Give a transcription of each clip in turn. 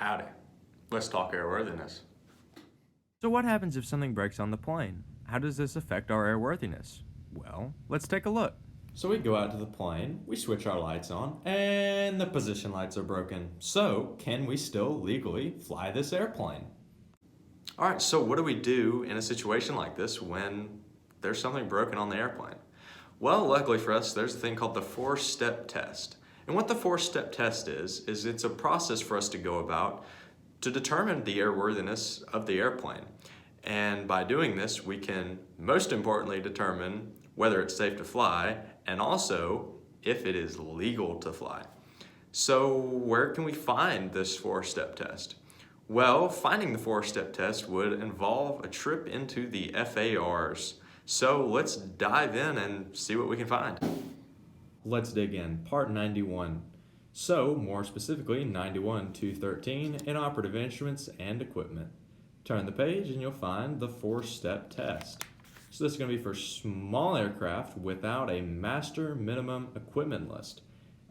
Howdy. Let's talk airworthiness. So what happens if something breaks on the plane? How does this affect our airworthiness? Well, let's take a look. So we go out to the plane, we switch our lights on, and the position lights are broken. So, can we still legally fly this airplane? All right, so what do we do in a situation like this when there's something broken on the airplane? Well, luckily for us, there's a thing called the four-step test. And what the four-step test is it's a process for us to go about to determine the airworthiness of the airplane. And by doing this, we can most importantly determine whether it's safe to fly and also if it is legal to fly. So where can we find this four-step test? Well, finding the four-step test would involve a trip into the FARs. So let's dive in and see what we can find. Let's dig in. Part 91. So, more specifically, 91-213, inoperative instruments and equipment. Turn the page and you'll find the four-step test. So this is going to be for small aircraft without a master minimum equipment list.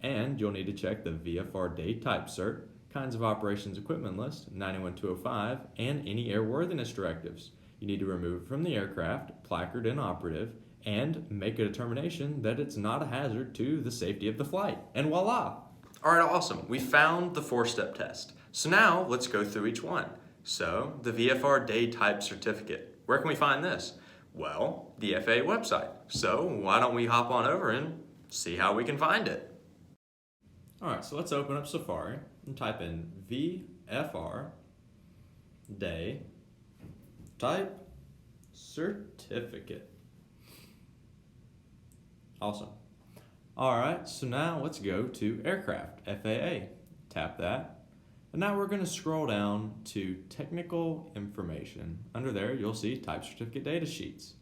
And you'll need to check the VFR day type cert, kinds of operations equipment list, 91-205, and any airworthiness directives. You need to remove it from the aircraft, placard inoperative, and make a determination that it's not a hazard to the safety of the flight. And voila! All right, awesome. We found the four-step test. So now let's go through each one. So the VFR day type certificate. Where can we find this? Well, the FAA website. So why don't we hop on over and see how we can find it? All right, so let's open up Safari and type in VFR day type certificate. Awesome. All right, so now let's go to aircraft, FAA. Tap that. And now we're going to scroll down to technical information. Under there, you'll see type certificate data sheets.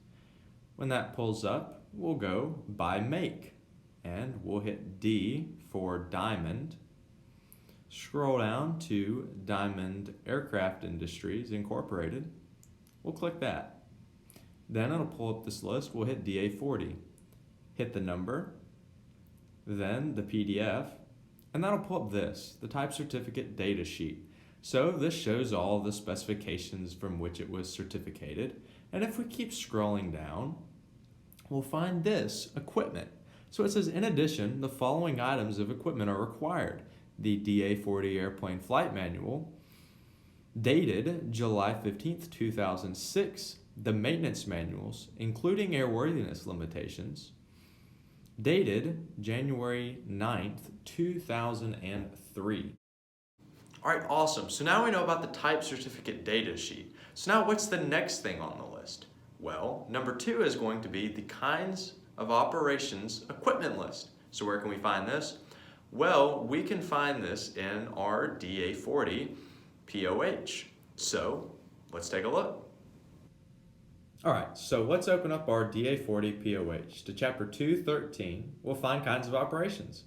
When that pulls up, we'll go by make. And we'll hit D for Diamond. Scroll down to Diamond Aircraft Industries Incorporated. We'll click that. Then it'll pull up this list. We'll hit DA40. Hit the number, then the PDF, and that'll pull up this, the type certificate data sheet. So this shows all the specifications from which it was certificated. And if we keep scrolling down, we'll find this, equipment. So it says, in addition, the following items of equipment are required. The DA40 Airplane Flight Manual, dated July 15th, 2006, the maintenance manuals, including airworthiness limitations, dated January 9th, 2003. All right, awesome. So now we know about the type certificate data sheet. So now what's the next thing on the list? Well, number 2 is going to be the kinds of operations equipment list. So where can we find this? Well, we can find this in our DA40 POH. So let's take a look. All right, so let's open up our DA40 POH. To Chapter 213, we'll find kinds of operations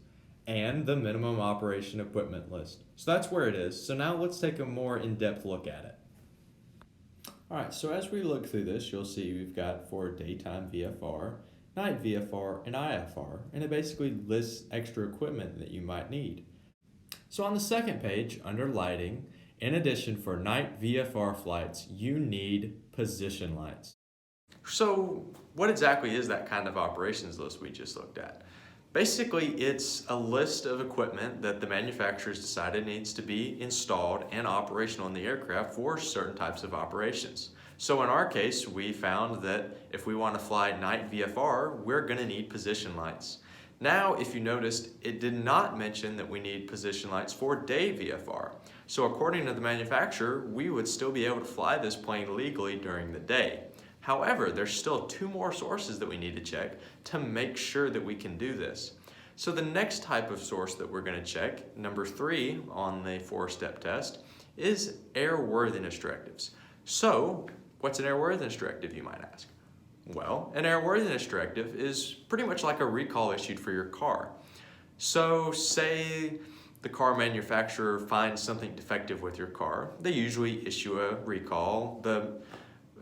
and the minimum operation equipment list. So that's where it is. So now let's take a more in-depth look at it. All right, so as we look through this, you'll see we've got for daytime VFR, night VFR, and IFR, and it basically lists extra equipment that you might need. So on the second page, under lighting, in addition for night VFR flights, you need position lights. So what exactly is that kind of operations list we just looked at? Basically, it's a list of equipment that the manufacturers decided needs to be installed and operational in the aircraft for certain types of operations. So in our case, we found that if we want to fly night VFR, we're going to need position lights. Now, if you noticed, it did not mention that we need position lights for day VFR. So according to the manufacturer, we would still be able to fly this plane legally during the day. However, there's still 2 more sources that we need to check to make sure that we can do this. So the next type of source that we're going to check, number 3 on the 4-step test, is airworthiness directives. So what's an airworthiness directive, you might ask? Well, an airworthiness directive is pretty much like a recall issued for your car. So say the car manufacturer finds something defective with your car. They usually issue a recall. The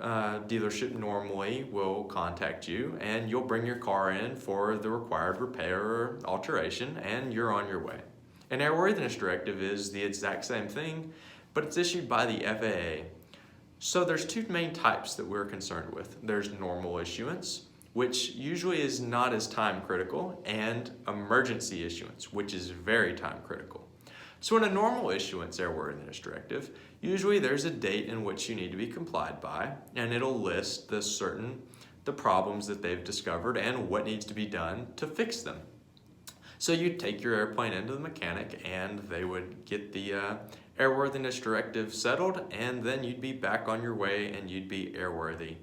dealership normally will contact you and you'll bring your car in for the required repair or alteration and you're on your way. An airworthiness directive is the exact same thing, but it's issued by the FAA. So there's two main types that we're concerned with. There's normal issuance, which usually is not as time critical, and emergency issuance, which is very time critical. So in a normal issuance airworthiness directive, usually there's a date in which you need to be complied by, and it'll list the problems that they've discovered and what needs to be done to fix them. So you'd take your airplane into the mechanic and they would get the airworthiness directive settled, and then you'd be back on your way and you'd be airworthy.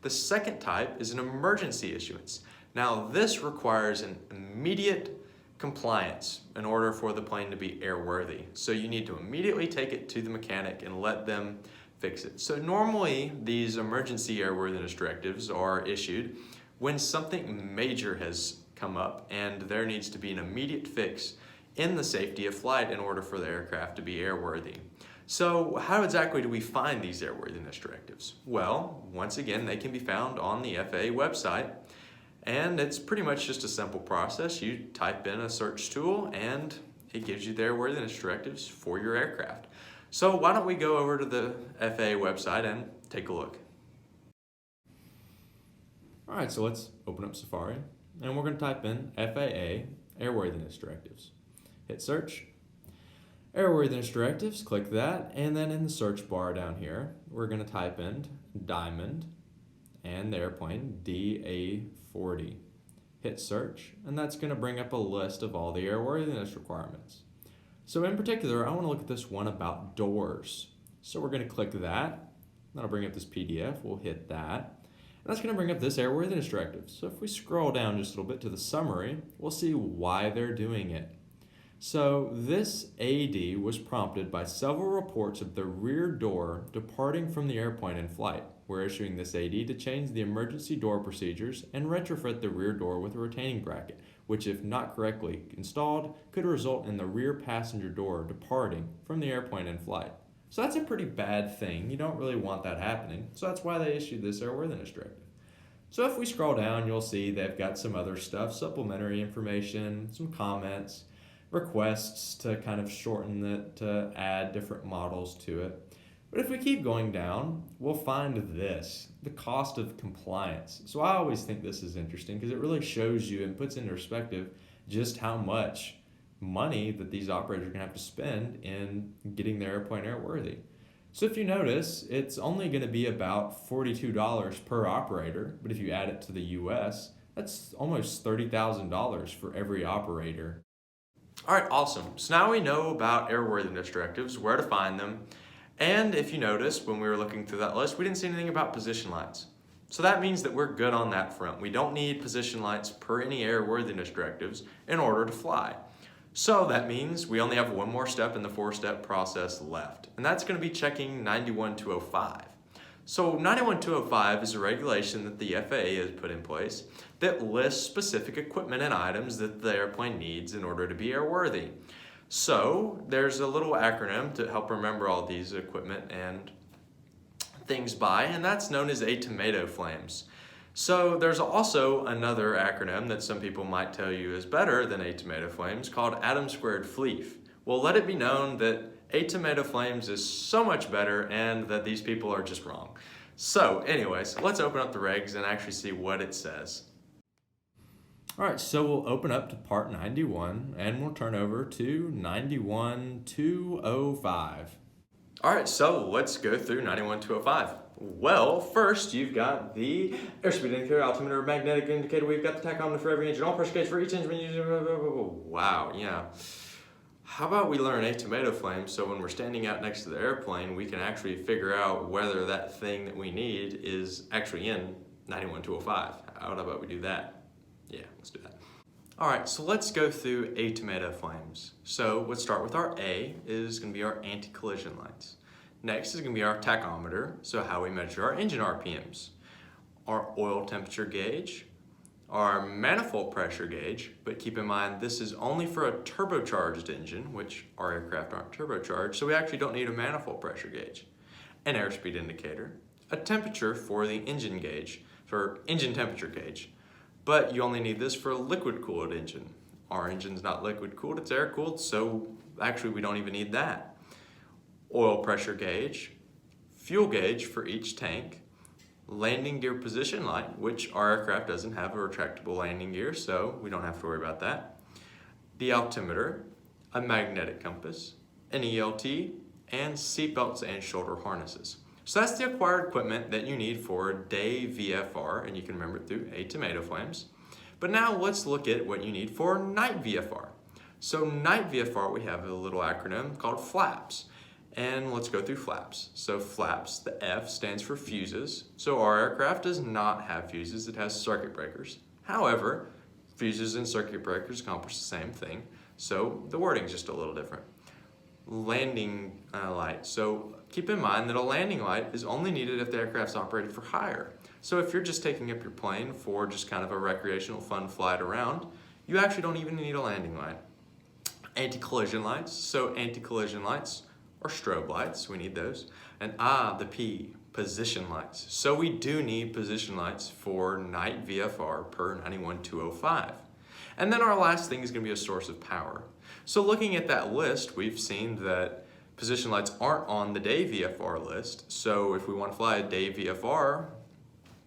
The second type is an emergency issuance. Now this requires an immediate compliance in order for the plane to be airworthy. So you need to immediately take it to the mechanic and let them fix it. So normally these emergency airworthiness directives are issued when something major has come up and there needs to be an immediate fix in the safety of flight in order for the aircraft to be airworthy. So how exactly do we find these airworthiness directives? Well, once again, they can be found on the FAA website, and it's pretty much just a simple process. You type in a search tool and it gives you the airworthiness directives for your aircraft. So why don't we go over to the FAA website and take a look. All right, so let's open up Safari, and we're going to type in FAA Airworthiness Directives. Hit search. Airworthiness Directives, click that, and then in the search bar down here, we're going to type in Diamond and the airplane DA40. Hit search, and that's going to bring up a list of all the airworthiness requirements. So in particular, I want to look at this one about doors. So we're going to click that. That'll bring up this PDF. We'll hit that. And that's going to bring up this airworthiness directive. So if we scroll down just a little bit to the summary, we'll see why they're doing it. So this AD was prompted by several reports of the rear door departing from the airplane in flight. We're issuing this AD to change the emergency door procedures and retrofit the rear door with a retaining bracket, which if not correctly installed, could result in the rear passenger door departing from the airplane in flight. So that's a pretty bad thing. You don't really want that happening. So that's why they issued this airworthiness directive. So if we scroll down, you'll see they've got some other stuff, supplementary information, some comments, requests to kind of shorten it, to add different models to it. But if we keep going down, we'll find this, the cost of compliance. So I always think this is interesting because it really shows you and puts into perspective just how much money that these operators are going to have to spend in getting their airplane airworthy. So if you notice, it's only going to be about $42 per operator, but if you add it to the US, that's almost $30,000 for every operator. All right, awesome. So now we know about airworthiness directives, where to find them, and if you notice, when we were looking through that list, we didn't see anything about position lights. So that means that we're good on that front. We don't need position lights per any airworthiness directives in order to fly. So that means we only have one more step in the four-step process left, and that's going to be checking 91205. So 91205 is a regulation that the FAA has put in place that lists specific equipment and items that the airplane needs in order to be airworthy. So there's a little acronym to help remember all these equipment and things by, and that's known as A tomato flames. So there's also another acronym that some people might tell you is better than A tomato flames called Atom squared FLEEF. Well, let it be known that A tomato flames is so much better and that these people are just wrong. So anyways, let's open up the regs and actually see what it says. All right, so we'll open up to part 91 and we'll turn over to 91205. All right, so let's go through 91205. Well, first you've got the airspeed indicator, altimeter, magnetic indicator. We've got the tachometer for every engine, all pressure gauge for each engine. Wow, yeah. How about we learn A tomato flame so when we're standing out next to the airplane, we can actually figure out whether that thing that we need is actually in 91205. How about we do that? Yeah, let's do that. All right, so let's go through A tomato flames. So let's start with our A is going to be our anti-collision lights. Next is going to be our tachometer, so how we measure our engine RPMs. Our oil temperature gauge, our manifold pressure gauge, but keep in mind this is only for a turbocharged engine, which our aircraft aren't turbocharged, so we actually don't need a manifold pressure gauge. An airspeed indicator, a temperature for the engine gauge, for engine temperature gauge, but you only need this for a liquid-cooled engine. Our engine's not liquid cooled, it's air cooled, so actually we don't even need that. Oil pressure gauge, fuel gauge for each tank, landing gear position light, which our aircraft doesn't have a retractable landing gear, so we don't have to worry about that. The altimeter, a magnetic compass, an ELT, and seatbelts and shoulder harnesses. So that's the acquired equipment that you need for day VFR, and you can remember it through A tomato flames. But now let's look at what you need for night VFR. So night VFR, we have a little acronym called FLAPS. And let's go through FLAPS. So FLAPS, the F stands for fuses. So our aircraft does not have fuses, it has circuit breakers. However, fuses and circuit breakers accomplish the same thing, so the wording's just a little different. Landing light. So keep in mind that a landing light is only needed if the aircraft's operated for hire. So if you're just taking up your plane for just kind of a recreational fun flight around, you actually don't even need a landing light. Anti-collision lights. So anti-collision lights are strobe lights, we need those. And the P, position lights. So we do need position lights for night VFR per 91205. And then our last thing is going to be a source of power. So looking at that list, we've seen that position lights aren't on the day VFR list. So if we want to fly a day VFR,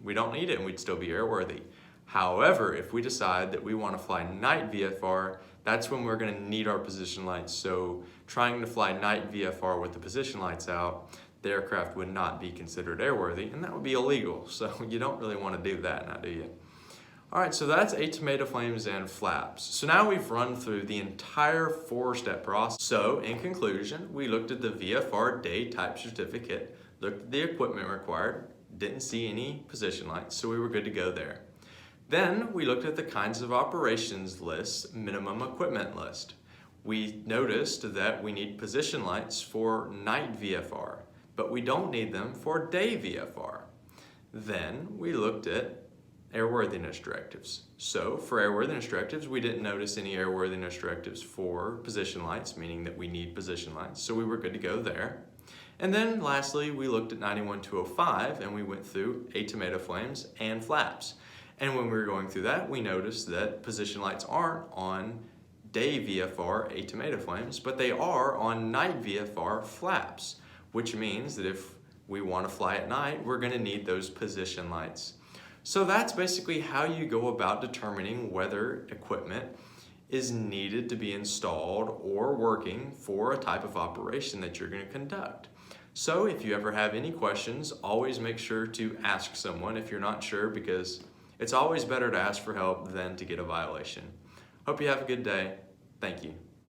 we don't need it and we'd still be airworthy. However, if we decide that we want to fly night VFR, that's when we're going to need our position lights. So trying to fly night VFR with the position lights out, the aircraft would not be considered airworthy, and that would be illegal. So you don't really want to do that, now do you? All right, so that's A tomato flames and flaps. So now we've run through the entire 4-step process. So in conclusion, we looked at the VFR day type certificate, looked at the equipment required, didn't see any position lights, so we were good to go there. Then we looked at the kinds of operations list, minimum equipment list. We noticed that we need position lights for night VFR, but we don't need them for day VFR. Then we looked at airworthiness directives. So for airworthiness directives, we didn't notice any airworthiness directives for position lights, meaning that we need position lights, so we were good to go there. And then lastly, we looked at 91205 and we went through A tomato flames and flaps. And when we were going through that, we noticed that position lights aren't on day VFR A tomato flames, but they are on night VFR flaps, which means that if we want to fly at night, we're going to need those position lights. So that's basically how you go about determining whether equipment is needed to be installed or working for a type of operation that you're going to conduct. So if you ever have any questions, always make sure to ask someone if you're not sure, because it's always better to ask for help than to get a violation. Hope you have a good day. Thank you.